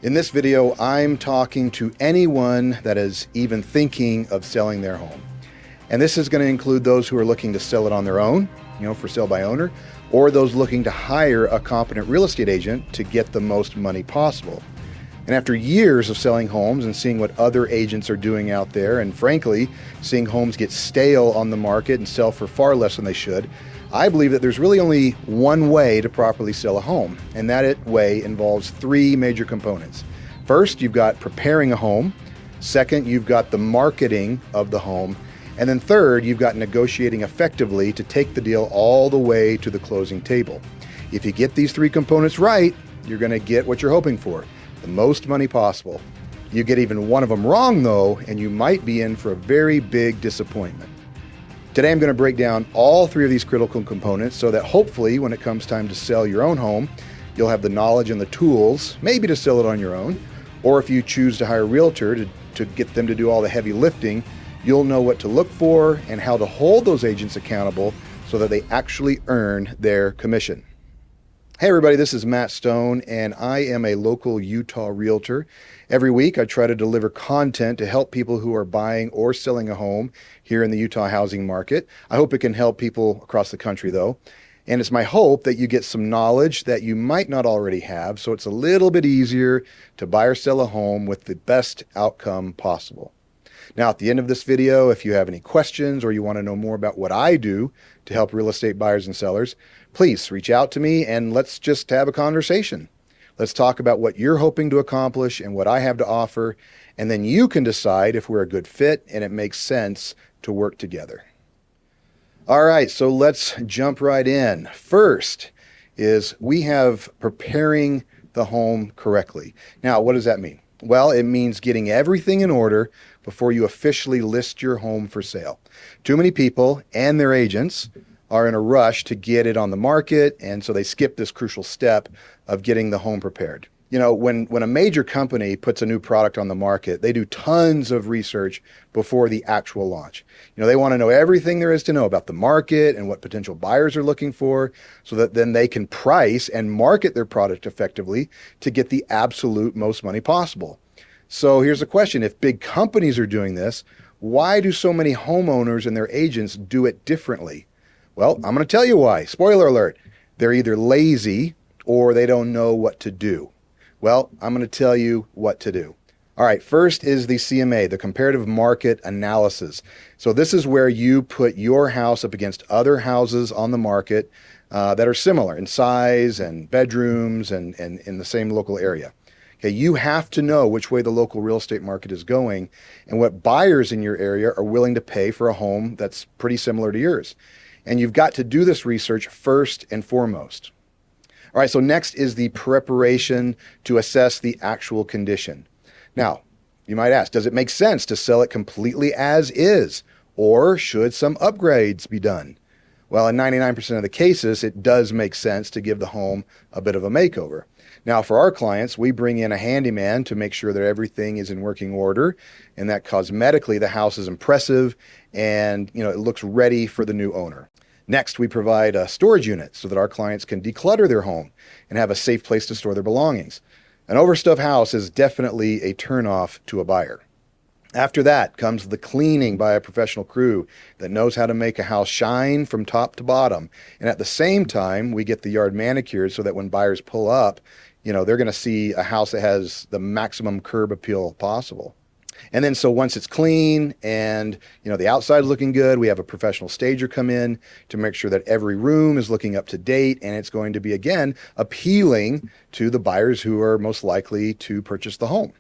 In this video, I'm talking to anyone that is even thinking of selling their home. And this is going to include those who are looking to sell it on their own, for sale by owner, or those looking to hire a competent real estate agent to get the most money possible. And after years of selling homes and seeing what other agents are doing out there, and frankly, seeing homes get stale on the market and sell for far less than they should, I believe that there's really only one way to properly sell a home, and that way involves three major components. First, you've got preparing a home. Second, you've got the marketing of the home. And then third, you've got negotiating effectively to take the deal all the way to the closing table. If you get these three components right, you're going to get what you're hoping for, the most money possible. You get even one of them wrong, though, and you might be in for a very big disappointment. Today, I'm going to break down all three of these critical components so that hopefully when it comes time to sell your own home, you'll have the knowledge and the tools, maybe to sell it on your own, or if you choose to hire a realtor to get them to do all the heavy lifting, you'll know what to look for and how to hold those agents accountable so that they actually earn their commission. Hey everybody, this is Matt Stone, and I am a local Utah realtor. Every week I try to deliver content to help people who are buying or selling a home here in the Utah housing market. I hope it can help people across the country though. And it's my hope that you get some knowledge that you might not already have, so it's a little bit easier to buy or sell a home with the best outcome possible. Now, at the end of this video, if you have any questions or you want to know more about what I do to help real estate buyers and sellers, please reach out to me and let's just have a conversation. Let's talk about what you're hoping to accomplish and what I have to offer, and then you can decide if we're a good fit and it makes sense to work together. All right, so let's jump right in. First is we have preparing the home correctly. Now, what does that mean? Well, it means getting everything in order before you officially list your home for sale. Too many people and their agents are in a rush to get it on the market, and so they skip this crucial step of getting the home prepared. When a major company puts a new product on the market, they do tons of research before the actual launch. They want to know everything there is to know about the market and what potential buyers are looking for so that then they can price and market their product effectively to get the absolute most money possible. So here's the question. If big companies are doing this, why do so many homeowners and their agents do it differently? Well, I'm going to tell you why. Spoiler alert. They're either lazy or they don't know what to do. Well, I'm going to tell you what to do. All right, first is the CMA, the comparative market analysis. So this is where you put your house up against other houses on the market that are similar in size and bedrooms and in the same local area. Okay, you have to know which way the local real estate market is going and what buyers in your area are willing to pay for a home that's pretty similar to yours. And you've got to do this research first and foremost. All right, so next is the preparation to assess the actual condition. Now, you might ask, does it make sense to sell it completely as is, or should some upgrades be done? Well, in 99% of the cases, it does make sense to give the home a bit of a makeover. Now, for our clients, we bring in a handyman to make sure that everything is in working order and that cosmetically the house is impressive and it looks ready for the new owner. Next, we provide a storage unit so that our clients can declutter their home and have a safe place to store their belongings. An overstuffed house is definitely a turnoff to a buyer. After that comes the cleaning by a professional crew that knows how to make a house shine from top to bottom. And at the same time, we get the yard manicured so that when buyers pull up, they're going to see a house that has the maximum curb appeal possible. And then so once it's clean and the outside is looking good, we have a professional stager come in to make sure that every room is looking up to date, and it's going to be, again, appealing to the buyers who are most likely to purchase the home.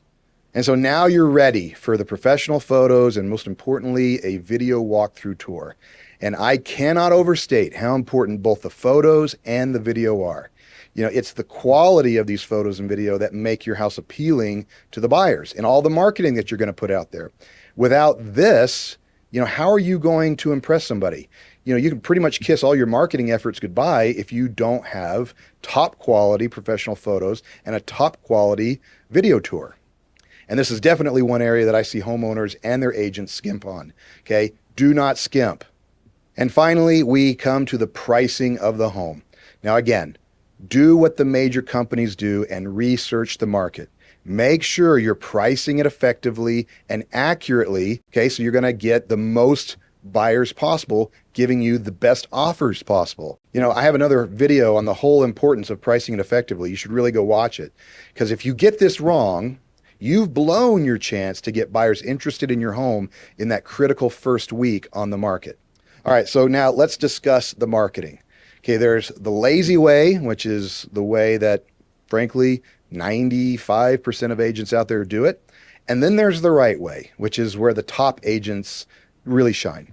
And so now you're ready for the professional photos and, most importantly, a video walkthrough tour. And I cannot overstate how important both the photos and the video are. It's the quality of these photos and video that make your house appealing to the buyers and all the marketing that you're going to put out there. Without this, how are you going to impress somebody? You can pretty much kiss all your marketing efforts goodbye if you don't have top quality professional photos and a top quality video tour. And this is definitely one area that I see homeowners and their agents skimp on. Okay, do not skimp. And finally, we come to the pricing of the home. Now, again, Do what the major companies do and research the market. Make sure you're pricing it effectively and accurately, okay, so you're going to get the most buyers possible, giving you the best offers possible. I have another video on the whole importance of pricing it effectively. You should really go watch it, because if you get this wrong, you've blown your chance to get buyers interested in your home in that critical first week on the market. All right, so now let's discuss the marketing. Okay, there's the lazy way, which is the way that, frankly, 95% of agents out there do it. And then there's the right way, which is where the top agents really shine.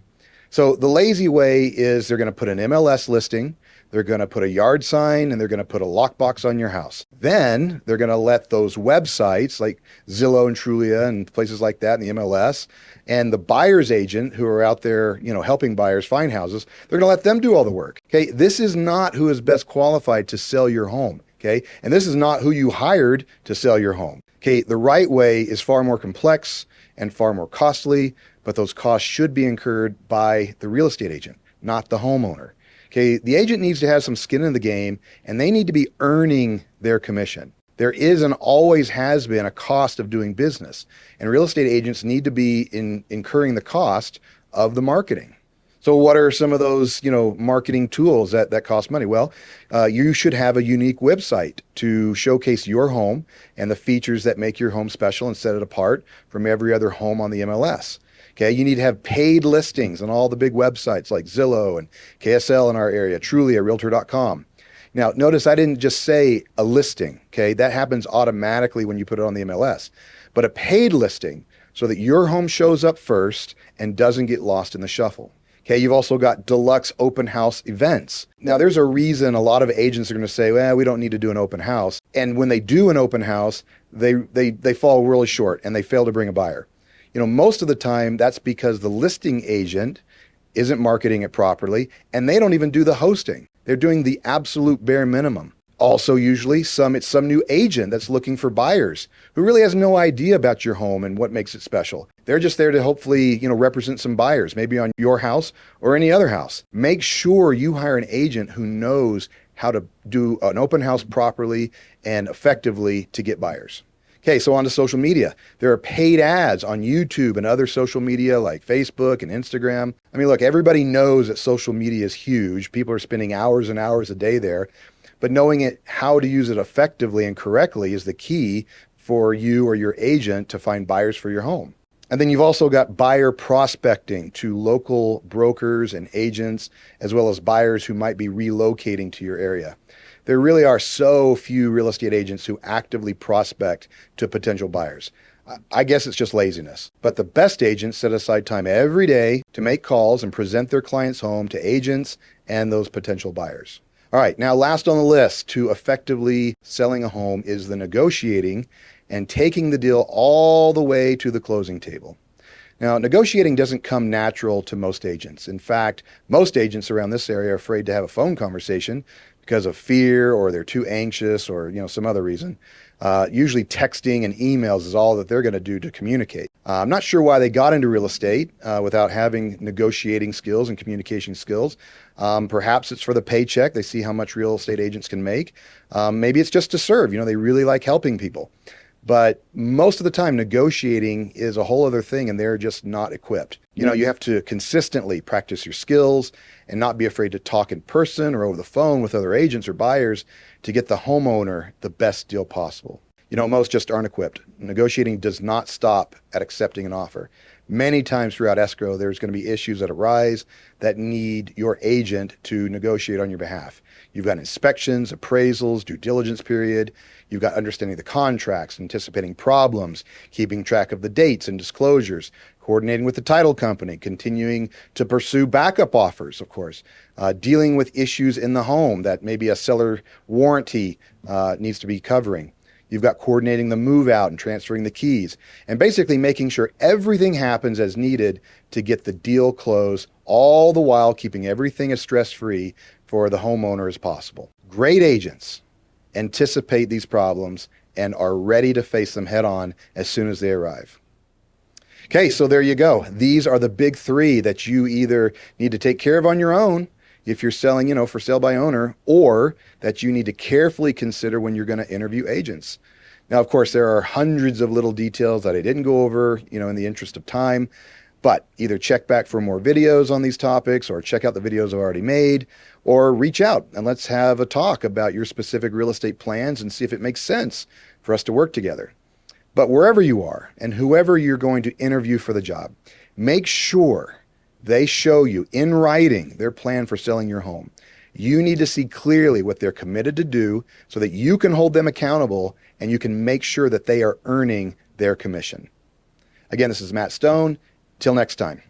So the lazy way is they're going to put an MLS listing, they're going to put a yard sign, and they're going to put a lockbox on your house. Then they're going to let those websites like Zillow and Trulia and places like that in the MLS, and the buyer's agent who are out there, helping buyers find houses, they're going to let them do all the work. Okay, this is not who is best qualified to sell your home. Okay, and this is not who you hired to sell your home. Okay, the right way is far more complex and far more costly, but those costs should be incurred by the real estate agent, not the homeowner. Okay, the agent needs to have some skin in the game, and they need to be earning their commission. There is and always has been a cost of doing business, and real estate agents need to be incurring the cost of the marketing. So what are some of those, marketing tools that cost money? Well, you should have a unique website to showcase your home and the features that make your home special and set it apart from every other home on the MLS. Okay, you need to have paid listings on all the big websites like Zillow and KSL in our area, Trulia, Realtor.com. Now, notice I didn't just say a listing, okay? That happens automatically when you put it on the MLS. But a paid listing so that your home shows up first and doesn't get lost in the shuffle. Okay, you've also got deluxe open house events. Now, there's a reason a lot of agents are going to say, well, we don't need to do an open house. And when they do an open house, they fall really short and they fail to bring a buyer. Most of the time, that's because the listing agent isn't marketing it properly, and they don't even do the hosting. They're doing the absolute bare minimum. Also, usually, it's some new agent that's looking for buyers who really has no idea about your home and what makes it special. They're just there to hopefully, represent some buyers, maybe on your house or any other house. Make sure you hire an agent who knows how to do an open house properly and effectively to get buyers. Okay, so on to social media. There are paid ads on YouTube and other social media like Facebook and Instagram. I mean, look, everybody knows that social media is huge. People are spending hours and hours a day there. But knowing how to use it effectively and correctly is the key for you or your agent to find buyers for your home. And then you've also got buyer prospecting to local brokers and agents, as well as buyers who might be relocating to your area. There really are so few real estate agents who actively prospect to potential buyers. I guess it's just laziness. But the best agents set aside time every day to make calls and present their client's home to agents and those potential buyers. All right, now last on the list to effectively selling a home is the negotiating and taking the deal all the way to the closing table. Now, negotiating doesn't come natural to most agents. In fact, most agents around this area are afraid to have a phone conversation because of fear, or they're too anxious, or some other reason. Usually texting and emails is all that they're going to do to communicate. I'm not sure why they got into real estate without having negotiating skills and communication skills. Perhaps it's for the paycheck. They see how much real estate agents can make. Maybe it's just to serve. They really like helping people. But most of the time, negotiating is a whole other thing, and they're just not equipped. You have to consistently practice your skills and not be afraid to talk in person or over the phone with other agents or buyers to get the homeowner the best deal possible. Most just aren't equipped. Negotiating does not stop at accepting an offer. Many times throughout escrow, there's going to be issues that arise that need your agent to negotiate on your behalf. You've got inspections, appraisals, due diligence period. You've got understanding the contracts, anticipating problems, keeping track of the dates and disclosures, coordinating with the title company, continuing to pursue backup offers, of course, dealing with issues in the home that maybe a seller warranty needs to be covering. You've got coordinating the move out and transferring the keys, and basically making sure everything happens as needed to get the deal closed, all the while keeping everything as stress-free for the homeowner as possible. Great agents anticipate these problems and are ready to face them head on as soon as they arrive. Okay, so there you go. These are the big three that you either need to take care of on your own, if you're selling, for sale by owner, or that you need to carefully consider when you're going to interview agents. Now, of course, there are hundreds of little details that I didn't go over, in the interest of time, but either check back for more videos on these topics or check out the videos I've already made, or reach out and let's have a talk about your specific real estate plans and see if it makes sense for us to work together. But wherever you are and whoever you're going to interview for the job, make sure they show you in writing their plan for selling your home. You need to see clearly what they're committed to do so that you can hold them accountable and you can make sure that they are earning their commission. Again, this is Matt Stone. Till next time.